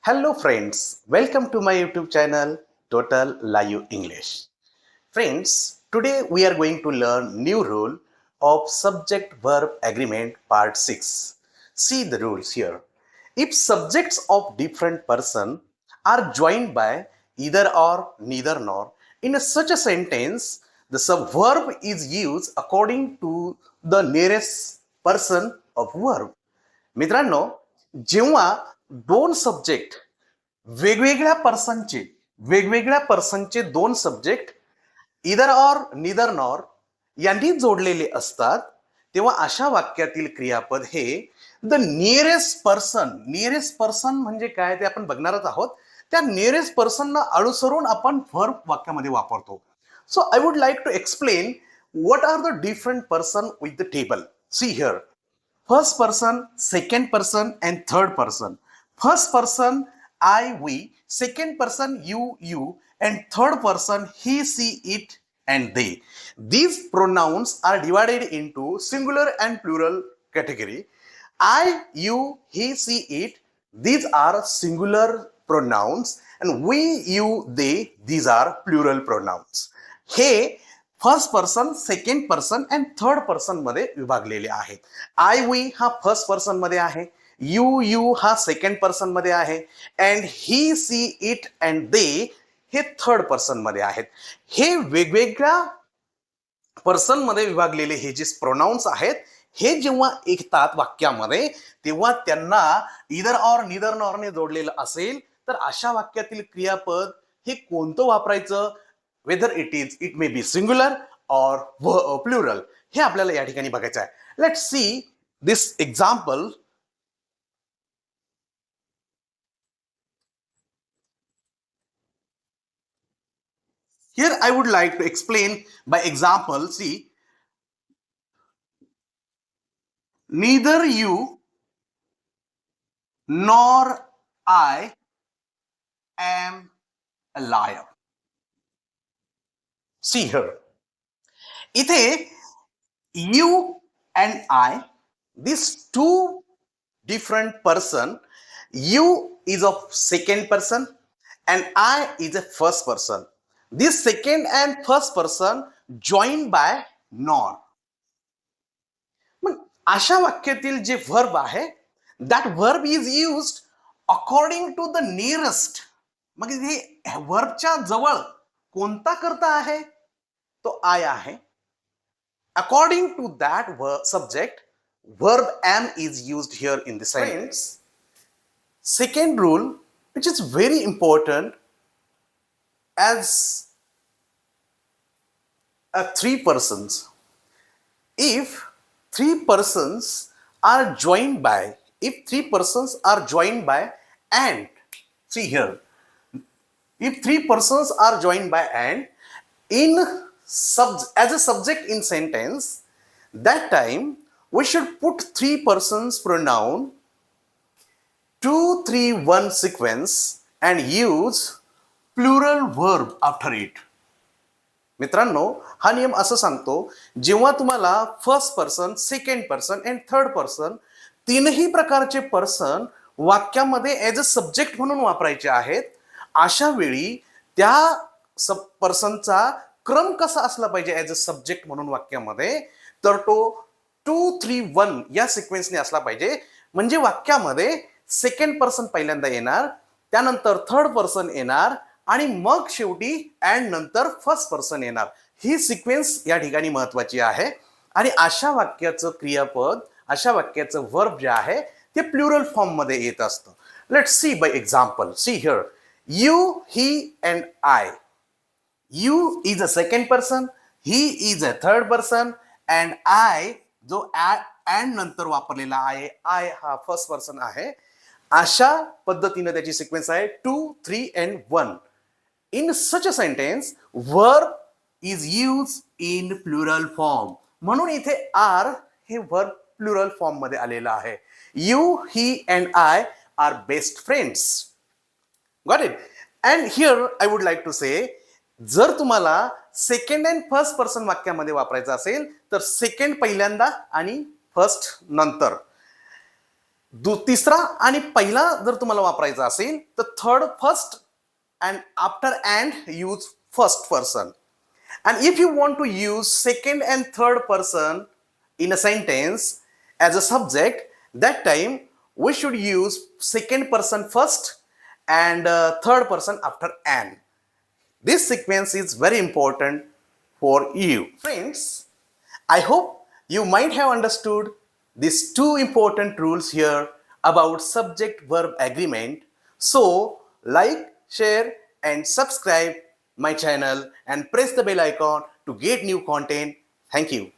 Hello friends, welcome to my YouTube channel Total Live English. Friends, today we are going to learn new rule of subject verb agreement part 6. See the rules here. If subjects of different person are joined by either or neither nor in such a sentence, the subverb is used according to the nearest person of verb. मित्रांनो, जेव्हा दोन subject वेगवेगळ्या पर्सनचे दोन subject either or निदर nor यांनी जोडलेले असतात तेव्हा अशा वाक्यातील क्रियापद हे द नियरेस्ट पर्सन म्हणजे काय ते आपण बघणारच आहोत. त्या नियरेस्ट पर्सनना अनुसरून आपण व्हर्ब वाक्यामध्ये वापरतो. So I would like to explain what are the different person with the table. See here, first person, second person, and third person. First person, I, we. Second person, you, and third person, he, she, it, and they. These pronouns are divided into singular and plural category. I, you, he, she, it. These are singular pronouns, and we, you, they. These are plural pronouns. हे first person, second person and third person मध्ये विभागलेले आहेत. I, we हा first person मध्ये आहे, you हा second person मध्ये आहे, and he, she, it and they हे थर्ड पर्सन मध्ये आहेत. हे वेगवेगळ्या पर्सन मध्ये विभागलेले हे जे प्रोनाउन्स आहेत हे जेव्हा येतात वाक्यामध्ये तेव्हा त्यांना इदर ऑर निदर नॉरने जोडलेलं असेल तर अशा वाक्यातील क्रियापद हे कोणतं वापरायचं, whether it may be singular or plural हे आपल्याला या ठिकाणी बघायचं आहे. Let's see this example. Here I would like to explain by example. See, neither you nor I am a liar. See here. इथे you and I, these two different person, you is of second person and I is a first person. This second and first person joined by nor. मग अशा वाक्यातील जे verb आहे that verb is used according to the nearest. मग हे वर्बच्या जवळ कोणता करता आहे तो आय आहे. According to that subject, verb am is used here in the sentence. Second rule, which is very important, as three persons. If three persons are joined by and, see here, if three persons are joined by and as a subject in sentence, that time we should put three persons pronoun 2, 3, 1 sequence and use plural verb after it. मित्रांनो, हा नियम असं सांगतो जेव्हा तुम्हाला first person, second person and third person तीनही प्रकारचे person वाक्यामध्ये ॲज अ सब्जेक्ट म्हणून वापरायचे आहेत, अशा वेळी त्या सब पर्सनचा क्रम कसा असला पाहिजे ॲज अ सब्जेक्ट म्हणून वाक्यामध्ये, तर तो 2, 3, 1 या सिक्वेन्सने असला पाहिजे. म्हणजे वाक्यामध्ये सेकंड पर्सन पहिल्यांदा येणार, त्यानंतर थर्ड पर्सन येणार आणि मग शेवटी अँड नंतर फर्स्ट पर्सन येणार. ही सिक्वेन्स या ठिकाणी महत्वाची आहे. आणि अशा वाक्याचं क्रियापद, अशा वाक्याचं वर्ब जे आहे ते प्लुरल फॉर्म मध्ये येत असतं. Let's see bye example. See here, you, he and I. You is a second person, he is a third person, and I जो and नंतर वापरलेला आहे, I हा फर्स्ट पर्सन आहे. अशा पद्धतीने त्याची सिक्वेन्स आहे 2, 3 and 1. In such a sentence, verb is used in plural form. म्हणून इथे आर हे वर्ब प्लुरल फॉर्म मध्ये आलेलं आहे. You, he and I are best friends. Got it? And here I would like to say, जर तुम्हाला second and first person वाक्यामध्ये वापरायचं असेल तर सेकंड पहिल्यांदा आणि फर्स्ट नंतर. तिसरा आणि पहिला जर तुम्हाला वापरायचा असेल तर third first and after and use first person. And if you want to use second and third person in a sentence as a subject, that time we should use second person first and third person after and. This sequence is very important for you. Friends, I hope you might have understood these two important rules here about subject verb agreement. So, like, share, and subscribe my channel and press the bell icon to get new content. Thank you.